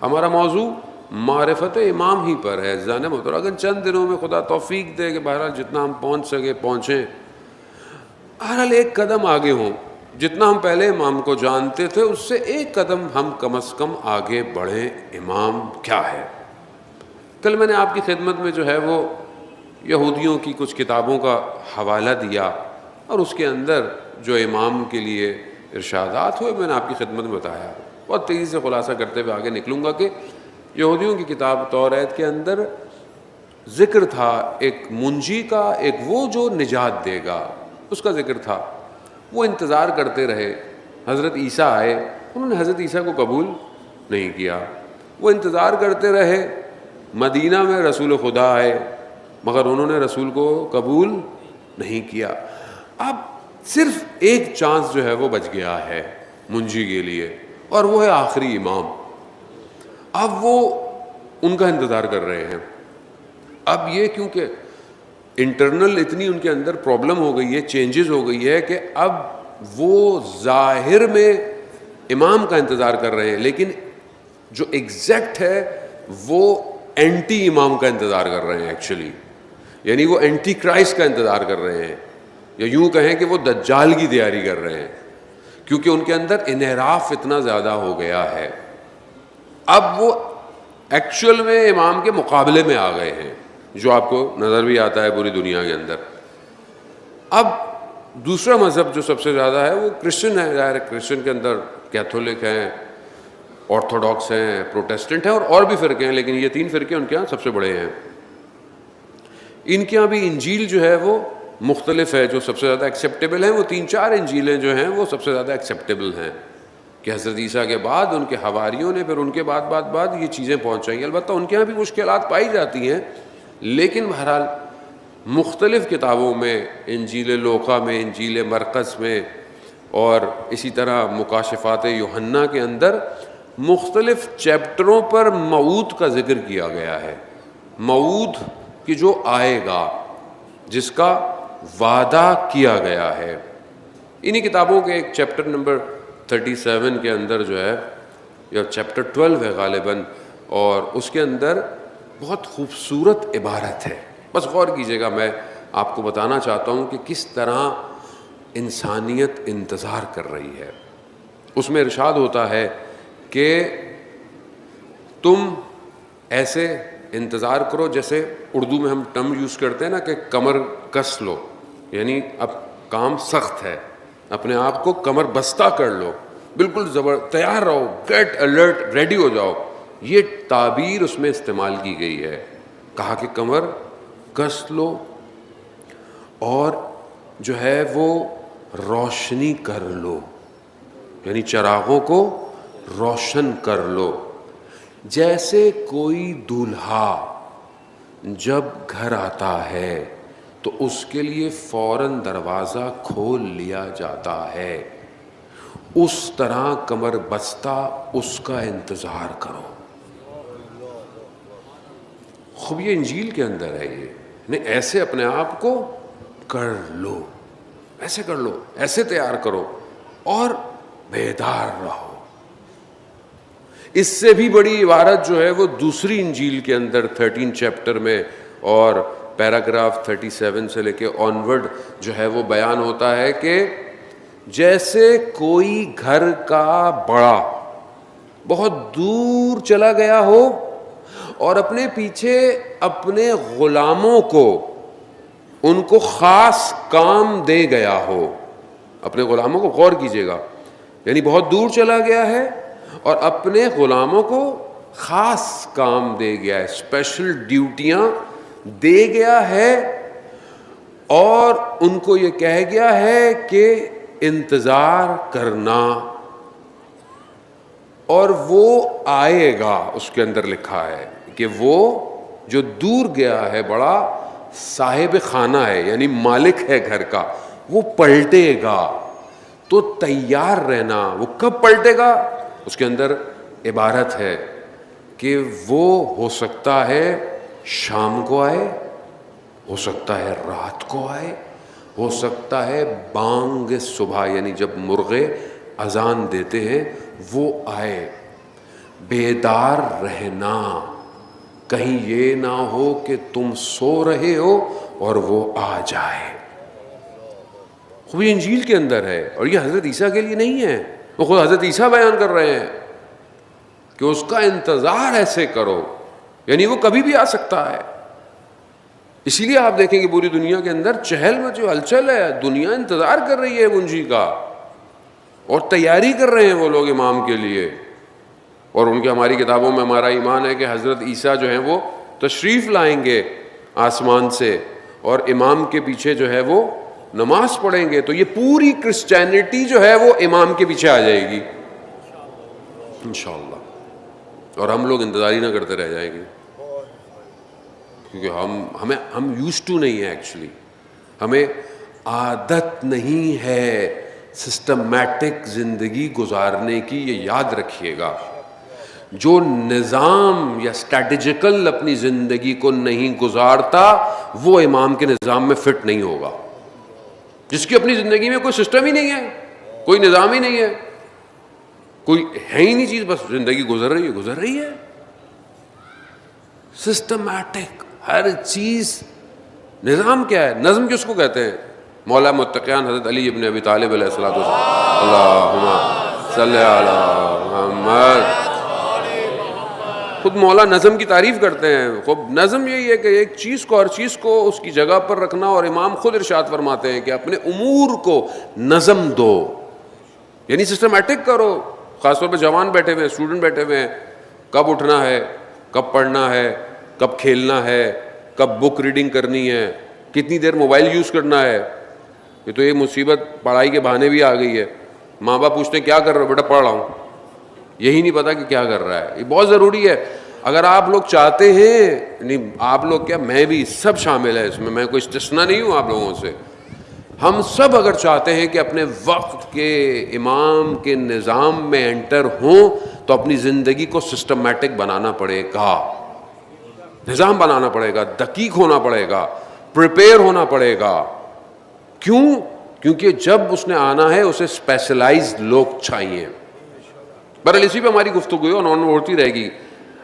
ہمارا موضوع معرفت امام ہی پر ہے ذہن محترم. اگر چند دنوں میں خدا توفیق دے کہ بہرحال جتنا ہم پہنچ سکے پہنچیں, بہرحال ایک قدم آگے ہوں. جتنا ہم پہلے امام کو جانتے تھے اس سے ایک قدم ہم کم از کم آگے بڑھیں. امام کیا ہے؟ کل میں نے آپ کی خدمت میں جو ہے وہ یہودیوں کی کچھ کتابوں کا حوالہ دیا, اور اس کے اندر جو امام کے لیے ارشادات ہوئے میں نے آپ کی خدمت میں بتایا. بہت تیزی سے خلاصہ کرتے ہوئے آگے نکلوں گا کہ یہودیوں کی کتاب توریت کے اندر ذکر تھا ایک منجی کا, ایک وہ جو نجات دے گا, اس کا ذکر تھا. وہ انتظار کرتے رہے, حضرت عیسیٰ آئے, انہوں نے حضرت عیسیٰ کو قبول نہیں کیا. وہ انتظار کرتے رہے, مدینہ میں رسول خدا آئے, مگر انہوں نے رسول کو قبول نہیں کیا. اب صرف ایک چانس جو ہے وہ بچ گیا ہے منجی کے لیے, اور وہ ہے آخری امام. اب وہ ان کا انتظار کر رہے ہیں. اب یہ کیونکہ انٹرنل اتنی ان کے اندر پرابلم ہو گئی ہے, چینجز ہو گئی ہے, کہ اب وہ ظاہر میں امام کا انتظار کر رہے ہیں, لیکن جو ایگزیکٹ ہے وہ اینٹی امام کا انتظار کر رہے ہیں ایکچولی. یعنی وہ اینٹی کرائسٹ کا انتظار کر رہے ہیں, یا یوں کہیں کہ وہ دجال کی تیاری کر رہے ہیں, کیونکہ ان کے اندر انحراف اتنا زیادہ ہو گیا ہے. اب وہ ایکچوئل میں امام کے مقابلے میں آ گئے ہیں, جو آپ کو نظر بھی آتا ہے پوری دنیا کے اندر. اب دوسرا مذہب جو سب سے زیادہ ہے وہ کرسچن ہے. ظاہر ہے کرسچن کے اندر کیتھولک ہیں, آرتھوڈاکس ہیں, پروٹیسٹنٹ ہیں, اور بھی فرقے ہیں, لیکن یہ 3 فرقے ان کے یہاں سب سے بڑے ہیں. ان کے یہاں بھی انجیل جو ہے وہ مختلف ہے. جو سب سے زیادہ ایکسیپٹیبل ہیں وہ 3-4 انجیلیں جو ہیں وہ سب سے زیادہ ایکسیپٹیبل ہیں, کہ حضرت عیسیٰ کے بعد ان کے حواریوں نے, پھر ان کے بعد یہ چیزیں پہنچائیں. البتہ ان کے یہاں بھی مشکلات پائی جاتی ہیں, لیکن بہرحال مختلف کتابوں میں, انجیل لوقا میں, انجیل مرقس میں, اور اسی طرح مکاشفات یوحنا کے اندر مختلف چیپٹروں پر موعود کا ذکر کیا گیا ہے. موعود کہ جو آئے گا, جس کا وعدہ کیا گیا ہے. انہی کتابوں کے ایک چیپٹر نمبر 37 کے اندر جو ہے, یا چیپٹر 12 ہے غالباً, اور اس کے اندر بہت خوبصورت عبارت ہے. بس غور کیجیے گا, میں آپ کو بتانا چاہتا ہوں کہ کس طرح انسانیت انتظار کر رہی ہے. اس میں ارشاد ہوتا ہے کہ تم ایسے انتظار کرو جیسے اردو میں ہم ٹرم یوز کرتے ہیں نا, کہ کمر کس لو, یعنی اب کام سخت ہے, اپنے آپ کو کمر بستہ کر لو, بالکل تیار رہو, گیٹ الرٹ, ریڈی ہو جاؤ. یہ تعبیر اس میں استعمال کی گئی ہے. کہا کہ کمر کس لو, اور جو ہے وہ روشنی کر لو, یعنی چراغوں کو روشن کر لو. جیسے کوئی دولہا جب گھر آتا ہے تو اس کے لیے فوراً دروازہ کھول لیا جاتا ہے, اس طرح کمر بستہ اس کا انتظار کرو. خوب یہ انجیل کے اندر ہے. یہ نہیں, ایسے اپنے آپ کو کر لو, ایسے کر لو, ایسے تیار کرو, اور بیدار رہو. اس سے بھی بڑی عبارت جو ہے وہ دوسری انجیل کے اندر 13 چیپٹر میں اور پیراگراف 37 سے لے کے آنورڈ جو ہے وہ بیان ہوتا ہے کہ جیسے کوئی گھر کا بڑا بہت دور چلا گیا ہو اور اپنے پیچھے اپنے غلاموں کو, ان کو خاص کام دے گیا ہو. اپنے غلاموں کو, غور کیجیے گا, یعنی بہت دور چلا گیا ہے اور اپنے غلاموں کو خاص کام دے گیا ہے, اسپیشل ڈیوٹیاں دے گیا ہے, اور ان کو یہ کہہ گیا ہے کہ انتظار کرنا, اور وہ آئے گا. اس کے اندر لکھا ہے کہ وہ جو دور گیا ہے بڑا صاحب خانہ ہے, یعنی مالک ہے گھر کا, وہ پلٹے گا. تو تیار رہنا. وہ کب پلٹے گا؟ اس کے اندر عبارت ہے کہ وہ ہو سکتا ہے شام کو آئے, ہو سکتا ہے رات کو آئے, ہو سکتا ہے بانگ صبح, یعنی جب مرغے اذان دیتے ہیں وہ آئے. بیدار رہنا، کہیں یہ نہ ہو کہ تم سو رہے ہو اور وہ آ جائے. وہ انجیل کے اندر ہے اور یہ حضرت عیسیٰ کے لیے نہیں ہے. وہ خود حضرت عیسیٰ بیان کر رہے ہیں کہ اس کا انتظار ایسے کرو، یعنی وہ کبھی بھی آ سکتا ہے. اسی لیے آپ دیکھیں کہ پوری دنیا کے اندر چہل مچ ہلچل ہے، دنیا انتظار کر رہی ہے منجی کا اور تیاری کر رہے ہیں وہ لوگ امام کے لیے. اور ان کے ہماری کتابوں میں ہمارا ایمان ہے کہ حضرت عیسیٰ جو ہیں وہ تشریف لائیں گے آسمان سے اور امام کے پیچھے جو ہے وہ نماز پڑھیں گے. تو یہ پوری کرسچینٹی جو ہے وہ امام کے پیچھے آ جائے گی انشاءاللہ، اور ہم لوگ انتظار ہی نہ کرتے رہ جائیں گے، کیونکہ ہم یوزڈ ٹو نہیں ہے. ایکچولی ہمیں عادت نہیں ہے سسٹمیٹک زندگی گزارنے کی. یہ یاد رکھیے گا، جو نظام یا اسٹریٹجیکل اپنی زندگی کو نہیں گزارتا وہ امام کے نظام میں فٹ نہیں ہوگا. جس کی اپنی زندگی میں کوئی سسٹم ہی نہیں ہے، کوئی نظام ہی نہیں ہے، کوئی ہے ہی نہیں چیز، بس زندگی گزر رہی ہے سسٹمیٹک ہر چیز. نظام کیا ہے؟ نظم کس کو کہتے ہیں؟ مولا متقیان حضرت علی ابن ابی طالب علیہ الصلوۃ والسلام، اللہم صلی علی محمد. خود مولا نظم کی تعریف کرتے ہیں. خود نظم یہی ہے کہ ایک چیز کو ہر چیز کو اس کی جگہ پر رکھنا، اور امام خود ارشاد فرماتے ہیں کہ اپنے امور کو نظم دو، یعنی سسٹمیٹک کرو. خاص طور پہ جوان بیٹھے ہوئے ہیں، اسٹوڈنٹ بیٹھے ہوئے ہیں، کب اٹھنا ہے، کب پڑھنا ہے، کب کھیلنا ہے، کب بک ریڈنگ کرنی ہے، کتنی دیر موبائل یوز کرنا ہے. یہ تو یہ مصیبت پڑھائی کے بہانے بھی آ گئی ہے. ماں باپ پوچھتے ہیں کیا کر رہے ہو؟ بیٹا پڑھ رہا ہوں. یہی نہیں پتا کہ کیا کر رہا ہے. یہ بہت ضروری ہے. اگر آپ لوگ چاہتے ہیں، نہیں آپ لوگ کیا، میں بھی، سب شامل ہے اس میں کوئی استثنا نہیں ہوں آپ لوگوں سے. ہم سب اگر چاہتے ہیں کہ اپنے وقت کے امام کے نظام میں انٹر ہوں تو اپنی زندگی کو سسٹمیٹک بنانا پڑے گا، نظام بنانا پڑے گا، دقیق ہونا پڑے گا، پریپیئر ہونا پڑے گا. کیوں؟ کیونکہ جب اس نے آنا ہے اسے اسپیشلائزڈ لوگ چاہیے. بہرحال اسی پہ ہماری گفتگو ہوتی رہے گی.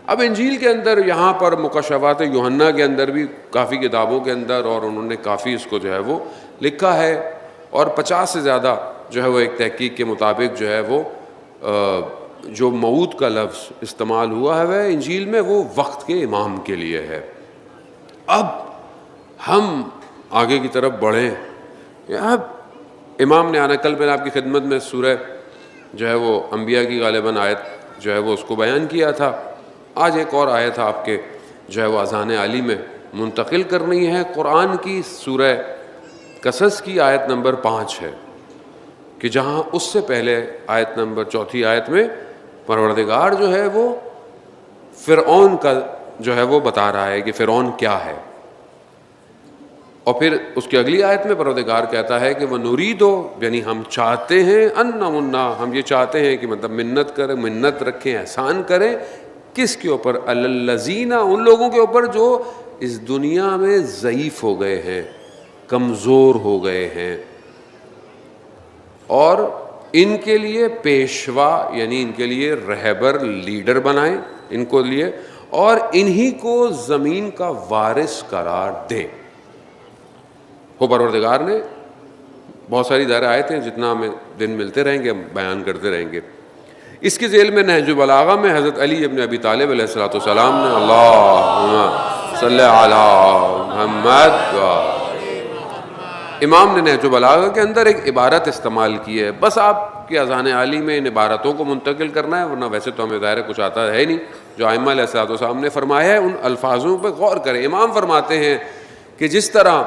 اب انجیل کے اندر یہاں پر مکاشفات یوحنا کے اندر بھی کافی کتابوں کے اندر، اور انہوں نے کافی اس کو جو ہے وہ لکھا ہے، اور 50 سے زیادہ جو ہے وہ ایک تحقیق کے مطابق جو ہے وہ جو موعود کا لفظ استعمال ہوا ہے انجیل میں وہ وقت کے امام کے لیے ہے. اب ہم آگے کی طرف بڑھیں. اب امام نے آنا. کل میں نے آپ کی خدمت میں سورہ جو ہے وہ انبیاء کی غالباً آیت جو ہے وہ اس کو بیان کیا تھا. آج ایک اور آیت آپ کے جو ہے وہ اذان عالی میں منتقل کرنی ہے. قرآن کی سورہ قصص کی آیت نمبر 5 ہے کہ جہاں اس سے پہلے آیت نمبر 4 آیت میں پروردگار جو ہے وہ فرعون کا جو ہے وہ بتا رہا ہے کہ فرعون کیا ہے، اور پھر اس کی اگلی آیت میں پروردگار کہتا ہے کہ وہ نوریدو، یعنی ہم چاہتے ہیں، ہم یہ چاہتے ہیں کہ مطلب منت رکھیں، احسان کریں. کس کے اوپر؟ الذین، ان لوگوں کے اوپر جو اس دنیا میں ضعیف ہو گئے ہیں، کمزور ہو گئے ہیں، اور ان کے لیے پیشوا یعنی ان کے لیے رہبر، لیڈر بنائیں ان کو لیے، اور انہی کو زمین کا وارث قرار دے. وہ پروردگار نے بہت ساری دائرہ آیتیں ہیں، جتنا ہمیں دن ملتے رہیں گے ہم بیان کرتے رہیں گے. اس کے ذیل میں نہج البلاغہ میں حضرت علی ابن ابی طالب علیہ الصلوۃ والسلام نے اللہم صلی علی محمد، امام نے نہج البلاغہ کے اندر ایک عبارت استعمال کی ہے. بس آپ کی اذان عالی میں ان عبارتوں کو منتقل کرنا ہے، ورنہ ویسے تو ہمیں ظاہر کچھ آتا ہے نہیں. جو ائمہ علیہ الصلوۃ والسلام نے فرمایا ہے ان الفاظوں پہ غور کریں. امام فرماتے ہیں کہ جس طرح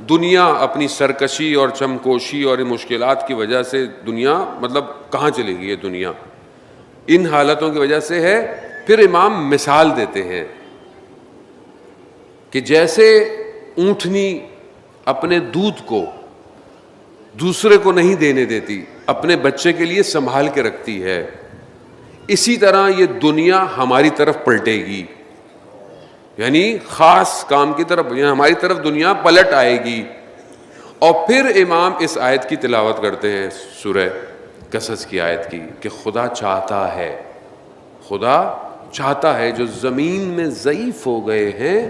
دنیا اپنی سرکشی اور چمکوشی اور مشکلات کی وجہ سے دنیا مطلب کہاں چلے گئی ہے، دنیا ان حالتوں کی وجہ سے ہے. پھر امام مثال دیتے ہیں کہ جیسے اونٹنی اپنے دودھ کو دوسرے کو نہیں دینے دیتی، اپنے بچے کے لیے سنبھال کے رکھتی ہے، اسی طرح یہ دنیا ہماری طرف پلٹے گی، یعنی خاص کام کی طرف، یعنی ہماری طرف دنیا پلٹ آئے گی. اور پھر امام اس آیت کی تلاوت کرتے ہیں، سورہ قصص کی آیت کی، کہ خدا چاہتا ہے، خدا چاہتا ہے جو زمین میں ضعیف ہو گئے ہیں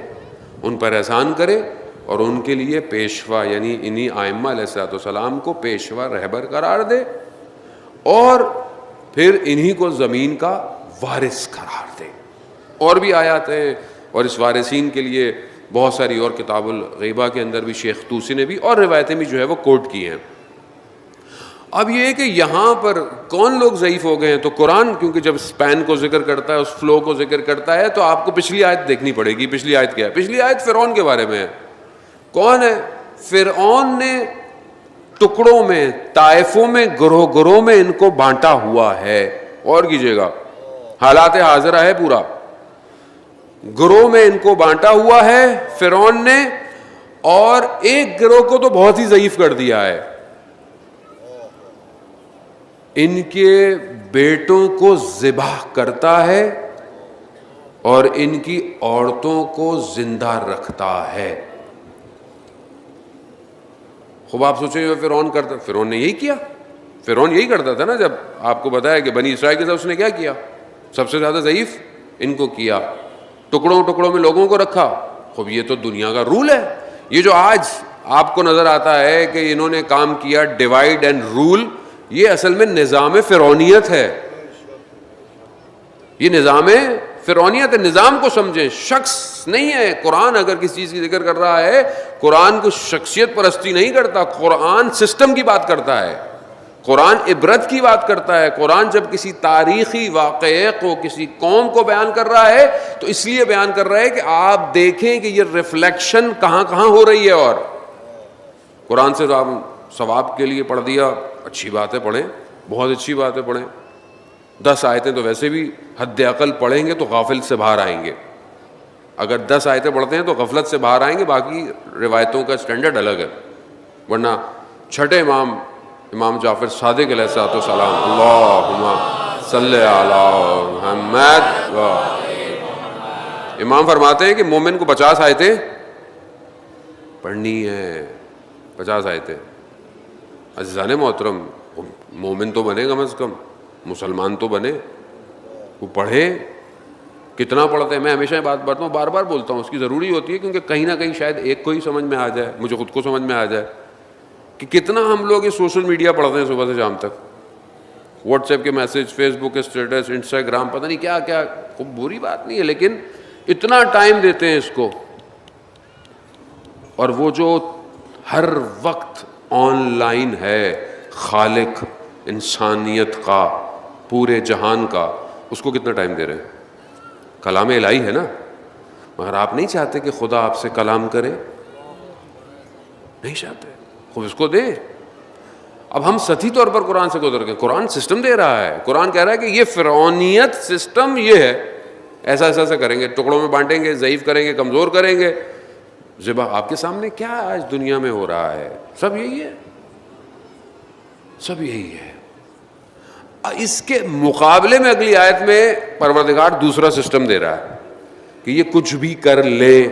ان پر احسان کرے اور ان کے لیے پیشوا یعنی انہی ائمہ علیہ الصلوۃ والسلام کو پیشوا رہبر قرار دے اور پھر انہی کو زمین کا وارث قرار دے. اور بھی آیات ہیں اور اس وارثین کے لیے بہت ساری اور کتاب الغیبہ کے اندر بھی شیخ طوسی نے بھی اور روایتیں بھی جو ہے وہ کوٹ کی ہیں. اب یہ ہے کہ یہاں پر کون لوگ ضعیف ہو گئے ہیں, تو قرآن کیونکہ جب اسپین کو ذکر کرتا ہے, اس فلو کو ذکر کرتا ہے, تو آپ کو پچھلی آیت دیکھنی پڑے گی. پچھلی آیت کیا ہے؟ پچھلی آیت فرعون کے بارے میں ہے. کون ہے فرعون؟ نے ٹکڑوں میں, طائفوں میں, گروہ گروہ میں ان کو بانٹا ہوا ہے. اور کیجیے گا, حالات حاضرہ ہے پورا. گروہ میں ان کو بانٹا ہوا ہے فرعون نے, اور ایک گروہ کو تو بہت ہی ضعیف کر دیا ہے. ان کے بیٹوں کو ذبح کرتا ہے اور ان کی عورتوں کو زندہ رکھتا ہے. خوب آپ سوچیں جو فرعون کرتا, فرعون نے یہی کیا. فرعون یہی کرتا تھا نا, جب آپ کو بتایا کہ بنی اسرائیل کے ساتھ اس نے کیا کیا, سب سے زیادہ ضعیف ان کو کیا, ٹکڑوں ٹکڑوں میں لوگوں کو رکھا. خوب یہ تو دنیا کا رول ہے. یہ جو آج آپ کو نظر آتا ہے کہ انہوں نے کام کیا ڈیوائڈ اینڈ رول, یہ اصل میں نظام فرعونیت ہے. یہ نظام فرعونیت ہے. نظام کو سمجھیں, شخص نہیں ہے. قرآن اگر کسی چیز کی ذکر کر رہا ہے, قرآن کو شخصیت پرستی نہیں کرتا, قرآن سسٹم کی بات کرتا ہے, قرآن عبرت کی بات کرتا ہے. قرآن جب کسی تاریخی واقعے کو, کسی قوم کو بیان کر رہا ہے تو اس لیے بیان کر رہا ہے کہ آپ دیکھیں کہ یہ ریفلیکشن کہاں کہاں ہو رہی ہے. اور قرآن سے تو آپ ثواب کے لیے پڑھ دیا, اچھی بات ہے, پڑھیں, بہت اچھی بات ہے, پڑھیں. 10 آیتیں تو ویسے بھی حد عقل پڑھیں گے تو غافل سے باہر آئیں گے. اگر 10 آیتیں پڑھتے ہیں تو غفلت سے باہر آئیں گے. باقی روایتوں کا اسٹینڈرڈ الگ ہے. ورنہ چھٹے امام, امام جعفر صادق علیہ الصلوۃ والسلام, اللہم صلی علی محمد, امام فرماتے ہیں کہ مومن کو 50 آیتیں پڑھنی ہے. 50 آیتیں. عزیزان محترم, مومن تو بنے کم از کم, مسلمان تو بنے, وہ پڑھے. کتنا پڑھتے ہیں؟ میں ہمیشہ بات بتاتا ہوں, بار بار بولتا ہوں, اس کی ضروری ہوتی ہے کیونکہ کہیں نہ کہیں شاید ایک کو ہی سمجھ میں آ جائے, مجھے خود کو سمجھ میں آ جائے کہ کتنا ہم لوگ یہ سوشل میڈیا پڑھتے ہیں صبح سے شام تک. واٹس ایپ کے میسج, فیس بک کے اسٹیٹس, انسٹاگرام, پتہ نہیں کیا کیا. خوب بری بات نہیں ہے, لیکن اتنا ٹائم دیتے ہیں اس کو. اور وہ جو ہر وقت آن لائن ہے, خالق انسانیت کا, پورے جہان کا, اس کو کتنا ٹائم دے رہے ہیں؟ کلام الہی ہے نا, مگر آپ نہیں چاہتے کہ خدا آپ سے کلام کرے, نہیں چاہتے, خوب اس کو دے. اب ہم سطحی طور پر قرآن سے گزر گئے. قرآن سسٹم دے رہا ہے. قرآن کہہ رہا ہے کہ یہ فرعونیت سسٹم یہ ہے, ایسا ایسا ایسا کریں گے, ٹکڑوں میں بانٹیں گے, ضعیف کریں گے, کمزور کریں گے. ذبح آپ کے سامنے کیا آج دنیا میں ہو رہا ہے, سب یہی ہے, سب یہی ہے. اس کے مقابلے میں اگلی آیت میں پروردگار دوسرا سسٹم دے رہا ہے کہ یہ کچھ بھی کر لے,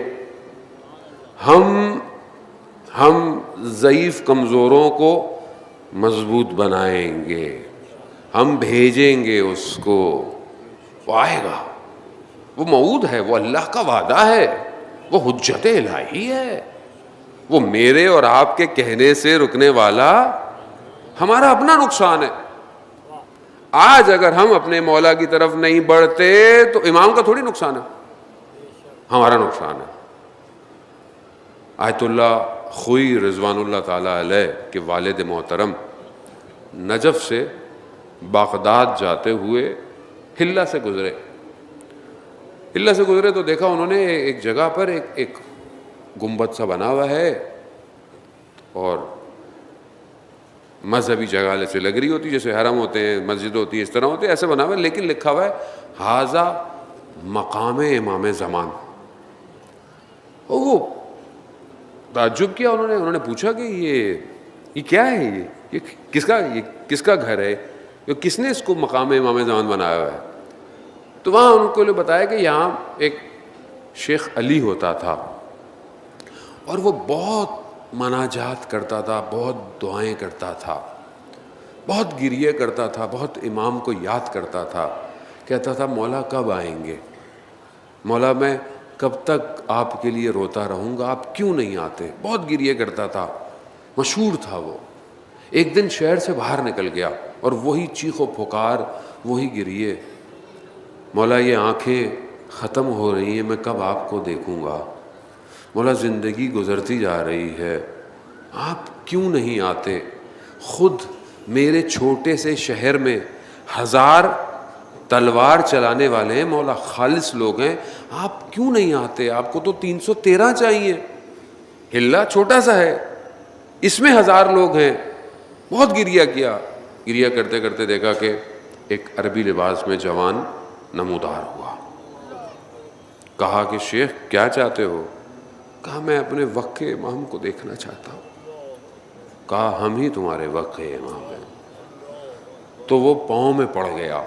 ہم ضعیف کمزوروں کو مضبوط بنائیں گے, ہم بھیجیں گے اس کو, وہ آئے گا, وہ موعود ہے, وہ اللہ کا وعدہ ہے, وہ حجت الہی ہے, وہ میرے اور آپ کے کہنے سے رکنے والا ہمارا اپنا نقصان ہے. آج اگر ہم اپنے مولا کی طرف نہیں بڑھتے تو امام کا تھوڑی نقصان ہے, ہمارا نقصان ہے. آیت اللہ خوئی رضوان اللہ تعالیٰ علیہ کے والد محترم نجف سے بغداد جاتے ہوئے حلہ سے گزرے. حلہ سے گزرے تو دیکھا انہوں نے ایک جگہ پر ایک گنبد سا بنا ہوا ہے, اور مذہبی جگہ سے لگ رہی ہوتی, جیسے حرم ہوتے ہیں, مسجد ہوتی ہے, اس طرح ہوتے ہیں, ایسے بنا ہوا ہے. لیکن لکھا ہوا ہے ھذا مقام امام زمان. وہ تعجب کیا انہوں نے پوچھا کہ یہ کیا ہے, یہ کس کا گھر ہے, یہ کس نے اس کو مقام امام زمان بنایا ہوا ہے. تو وہاں ان کو بتایا کہ یہاں ایک شیخ علی ہوتا تھا, اور وہ بہت مناجات کرتا تھا, بہت دعائیں کرتا تھا, بہت گریے کرتا تھا, بہت امام کو یاد کرتا تھا. کہتا تھا مولا کب آئیں گے، مولا میں کب تک آپ کے لیے روتا رہوں گا، آپ کیوں نہیں آتے. بہت گریے کرتا تھا، مشہور تھا وہ. ایک دن شہر سے باہر نکل گیا اور وہی چیخ و پکار، وہی گریے، مولا یہ آنکھیں ختم ہو رہی ہیں، میں کب آپ کو دیکھوں گا، مولا زندگی گزرتی جا رہی ہے، آپ کیوں نہیں آتے. خود میرے چھوٹے سے شہر میں 1000 تلوار چلانے والے ہیں مولا، خالص لوگ ہیں، آپ کیوں نہیں آتے، آپ کو تو 313 چاہیے، ہلا چھوٹا سا ہے، اس میں 1000 لوگ ہیں. بہت گریا کیا. گریا کرتے کرتے دیکھا کہ ایک عربی لباس میں جوان نمودار ہوا. کہا کہ شیخ کیا چاہتے ہو؟ کہا میں اپنے وقت کے امام کو دیکھنا چاہتا ہوں. کہا ہم ہی تمہارے وقت کے امام ہیں. تو وہ پاؤں میں پڑ گیا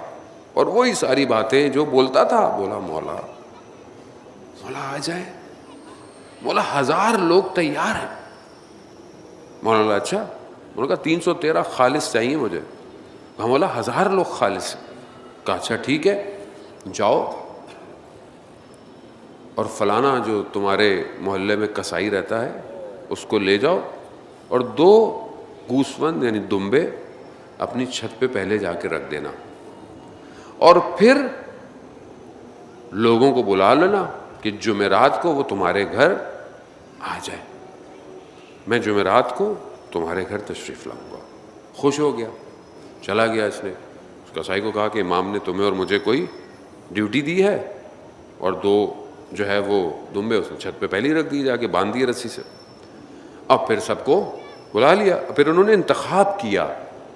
اور وہی ساری باتیں جو بولتا تھا بولا، مولا آ جائے، مولا 1000 لوگ تیار ہیں. مولا اچھا، انہوں نے کہا 313 خالص چاہیے مجھے. کہا مولا 1000 لوگ خالص. کہا اچھا ٹھیک ہے، جاؤ اور فلانا جو تمہارے محلے میں کسائی رہتا ہے اس کو لے جاؤ اور 2 گوسفند یعنی دمبے اپنی چھت پہ پہلے جا کے رکھ دینا، اور پھر لوگوں کو بلا لینا کہ جمعرات کو وہ تمہارے گھر آ جائے. میں جمعرات کو تمہارے گھر تشریف لاؤں گا. خوش ہو گیا، چلا گیا. اس نے اس کسائی کو کہا کہ امام نے تمہیں اور مجھے کوئی ڈیوٹی دی ہے، اور 2 جو ہے وہ دمبے اس نے چھت پہ پہلے ہی رکھ دی، جا کے باندھ دیے رسی سے. اب پھر سب کو بلا لیا. پھر انہوں نے انتخاب کیا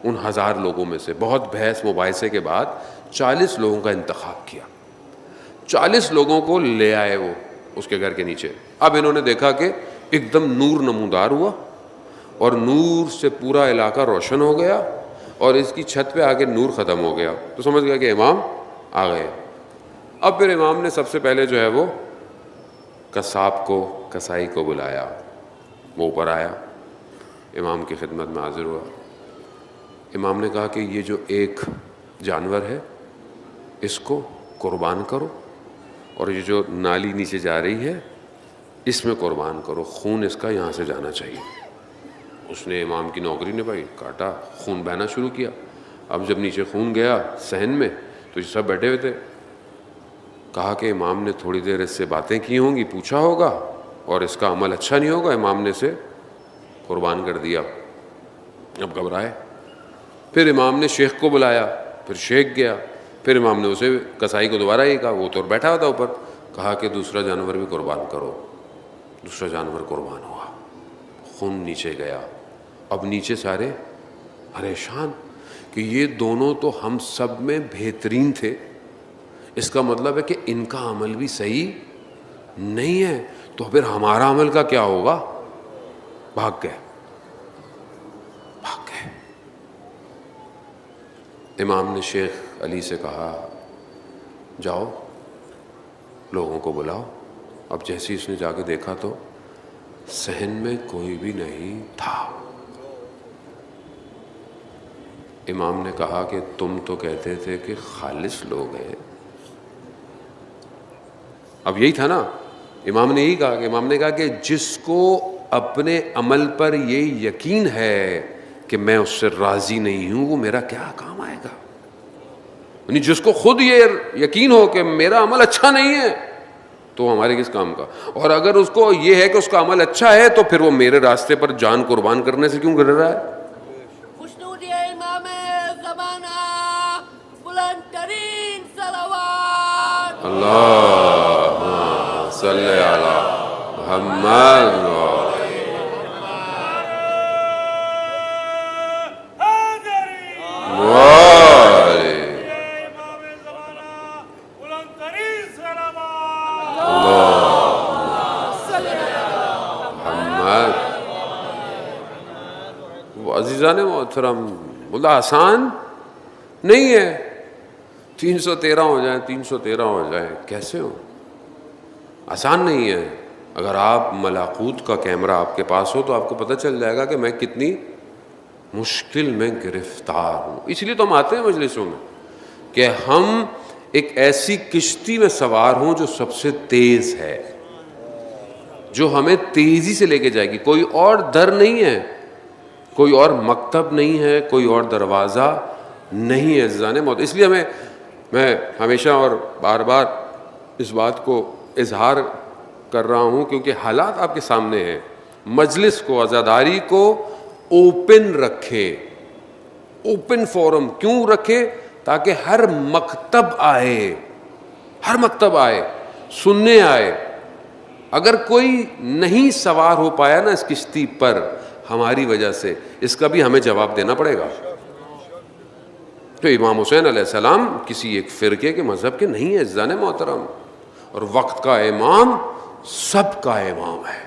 ان 1000 لوگوں میں سے، بہت بحث مباحثے کے بعد 40 لوگوں کا انتخاب کیا. 40 لوگوں کو لے آئے وہ اس کے گھر کے نیچے. اب انہوں نے دیکھا کہ ایک دم نور نمودار ہوا اور نور سے پورا علاقہ روشن ہو گیا اور اس کی چھت پہ آگے نور ختم ہو گیا. تو سمجھ گیا کہ امام آ گئے. اب پھر امام نے سب سے پہلے جو ہے وہ قصاب کو، کسائی کو بلایا. وہ اوپر آیا، امام کی خدمت میں حاضر ہوا. امام نے کہا کہ یہ جو ایک جانور ہے اس کو قربان کرو، اور یہ جو نالی نیچے جا رہی ہے اس میں قربان کرو، خون اس کا یہاں سے جانا چاہیے. اس نے امام کی نوکری نے بھائی کاٹا، خون بہنا شروع کیا. اب جب نیچے خون گیا صحن میں تو یہ سب بیٹھے ہوئے تھے. کہا کہ امام نے تھوڑی دیر اس سے باتیں کی ہوں گی، پوچھا ہوگا اور اس کا عمل اچھا نہیں ہوگا، امام نے اسے قربان کر دیا. اب گھبرائے. پھر امام نے شیخ کو بلایا، پھر شیخ گیا. پھر امام نے اسے کسائی کو دوبارہ یہ کہا، وہ تو بیٹھا ہوا تھا اوپر. کہا کہ دوسرا جانور بھی قربان کرو. دوسرا جانور قربان ہوا، خون نیچے گیا. اب نیچے سارے پریشان کہ یہ دونوں تو ہم سب میں بہترین تھے، اس کا مطلب ہے کہ ان کا عمل بھی صحیح نہیں ہے، تو پھر ہمارا عمل کا کیا ہوگا. بھاگ گئے. امام نے شیخ علی سے کہا جاؤ لوگوں کو بلاؤ. اب جیسے اس نے جا کے دیکھا تو صحن میں کوئی بھی نہیں تھا. امام نے کہا کہ تم تو کہتے تھے کہ خالص لوگ ہیں. اب یہی تھا نا، امام نے یہی کہا کہ امام نے کہا کہ جس کو اپنے عمل پر یہ یقین ہے کہ میں اس سے راضی نہیں ہوں، وہ میرا کیا کام آئے گا. یعنی جس کو خود یہ یقین ہو کہ میرا عمل اچھا نہیں ہے تو ہمارے کس کام کا. اور اگر اس کو یہ ہے کہ اس کا عمل اچھا ہے تو پھر وہ میرے راستے پر جان قربان کرنے سے کیوں گر رہا ہے. خوشنودی امام زمانہ، بلند ترین صلوات. اللہم صلی علی محمد. عزیزان محترم، بولا آسان نہیں ہے. 313 ہو جائیں، 313 ہو جائیں، کیسے ہو؟ آسان نہیں ہے. اگر آپ ملاقوت کا کیمرہ آپ کے پاس ہو تو آپ کو پتہ چل جائے گا کہ میں کتنی مشکل میں گرفتار ہوں. اس لیے تو ہم آتے ہیں مجلسوں میں کہ ہم ایک ایسی کشتی میں سوار ہوں جو سب سے تیز ہے، جو ہمیں تیزی سے لے کے جائے گی. کوئی اور در نہیں ہے، کوئی اور مکتب نہیں ہے، کوئی اور دروازہ نہیں ہے عزیزان محترم. اس لیے میں ہمیشہ اور بار بار اس بات کو اظہار کر رہا ہوں کیونکہ حالات آپ کے سامنے ہیں. مجلس کو، عزاداری کو اوپن رکھے، اوپن فورم کیوں رکھے؟ تاکہ ہر مکتب آئے، ہر مکتب آئے، سننے آئے. اگر کوئی نہیں سوار ہو پایا نا اس کشتی پر ہماری وجہ سے، اس کا بھی ہمیں جواب دینا پڑے گا. تو امام حسین علیہ السلام کسی ایک فرقے کے مذہب کے نہیں ہیں عزیزان محترم، اور وقت کا امام سب کا امام ہے.